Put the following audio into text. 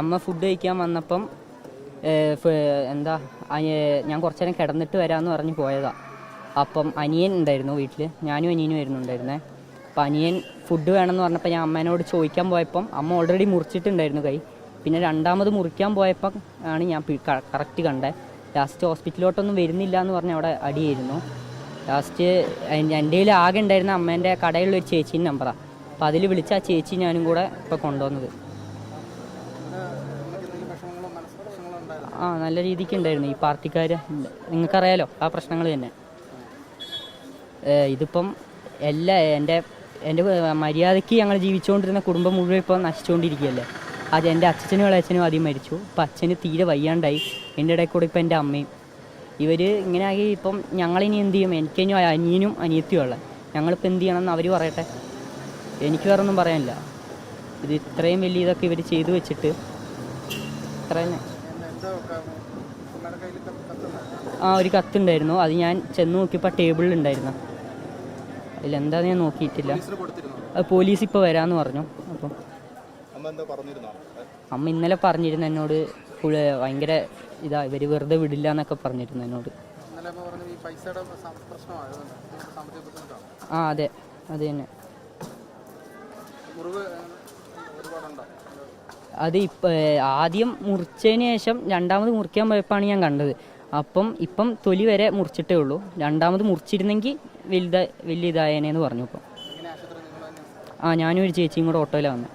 അമ്മ ഫുഡ് കഴിക്കാൻ വന്നപ്പം എന്താ ഞാൻ കുറച്ച് നേരം കിടന്നിട്ട് വരാമെന്ന് പറഞ്ഞ് പോയതാണ്. അപ്പം അനിയൻ ഉണ്ടായിരുന്നു വീട്ടിൽ, ഞാനും അനിയനും ആയിരുന്നു ഉണ്ടായിരുന്നത്. അപ്പം അനിയൻ ഫുഡ് വേണമെന്ന് പറഞ്ഞപ്പോൾ ഞാൻ അമ്മേനോട് ചോദിക്കാൻ പോയപ്പം അമ്മ ഓൾറെഡി മുറിച്ചിട്ടുണ്ടായിരുന്നു കൈ. പിന്നെ രണ്ടാമത് മുറിക്കാൻ പോയപ്പം ആണ് ഞാൻ കറക്റ്റ് കണ്ടത്. ലാസ്റ്റ് ഹോസ്പിറ്റലിലോട്ടൊന്നും വരുന്നില്ല എന്ന് പറഞ്ഞ് അവിടെ അടിയായിരുന്നു. ലാസ്റ്റ് എൻ്റെ കയ്യിൽ ആകെ ഉണ്ടായിരുന്ന അമ്മേൻ്റെ കടയിലുള്ളൊരു ചേച്ചീൻ്റെ നമ്പറാണ്. അപ്പോൾ അതിൽ വിളിച്ച ആ ചേച്ചി ഞാനും കൂടെ ഇപ്പോൾ കൊണ്ടുവന്നത്. നല്ല രീതിക്ക് ഉണ്ടായിരുന്നു. ഈ പാർട്ടിക്കാർ നിങ്ങൾക്കറിയാലോ ആ പ്രശ്നങ്ങൾ തന്നെ. ഇതിപ്പം എൻ്റെ മര്യാദയ്ക്ക് ഞങ്ങൾ ജീവിച്ചുകൊണ്ടിരുന്ന കുടുംബം മുഴുവൻ ഇപ്പോൾ നശിച്ചുകൊണ്ടിരിക്കുകയല്ലേ. അത് എൻ്റെ അച്ഛനും ഇളയച്ഛനും ആദ്യം മരിച്ചു. ഇപ്പം അച്ഛന് തീരെ വയ്യാണ്ടായി. എൻ്റെ ഇടയിൽ കൂടെ ഇപ്പം എൻ്റെ അമ്മയും. ഇവർ ഇങ്ങനെ ആകി. ഇപ്പം ഞങ്ങളിനി എന്ത് ചെയ്യും? എനിക്കിനും അനിയനും അനിയത്തിയുള്ള ഞങ്ങളിപ്പോൾ എന്ത് ചെയ്യണമെന്ന് അവർ പറയട്ടെ. എനിക്ക് വേറെ ഒന്നും പറയാനില്ല. ഇത് ഇത്രയും വലിയ ഇതൊക്കെ ഇവർ ചെയ്തു വെച്ചിട്ട് ഇത്ര തന്നെ. ഒരു കത്തുണ്ടായിരുന്നു. അത് ഞാൻ ചെന്ന് നോക്കിയപ്പോൾ ടേബിളിലുണ്ടായിരുന്നു. അതിലെന്താണെന്ന് ഞാൻ നോക്കിയിട്ടില്ല. അത് പോലീസ് ഇപ്പോൾ വരാമെന്ന് പറഞ്ഞു. അപ്പം അമ്മ ഇന്നലെ പറഞ്ഞിരുന്നു എന്നോട് ഭയങ്കര ഇവർ വെറുതെ വിടില്ല എന്നൊക്കെ പറഞ്ഞിരുന്നു എന്നോട്. അതെ അത് തന്നെ. അത് ആദ്യം മുറിച്ചതിന് ശേഷം രണ്ടാമത് മുറിക്കാൻ പോയപ്പോഴാണ് ഞാൻ കണ്ടത്. ഇപ്പം തൊലി വരെ മുറിച്ചിട്ടേ ഉള്ളൂ. രണ്ടാമത് മുറിച്ചിരുന്നെങ്കിൽ വലിയ ഇതായേനെന്ന് പറഞ്ഞു. ഇപ്പം ഞാനും ഒരു ചേച്ചിയും കൂടെ ഓട്ടോയിലാണ് വന്നത്.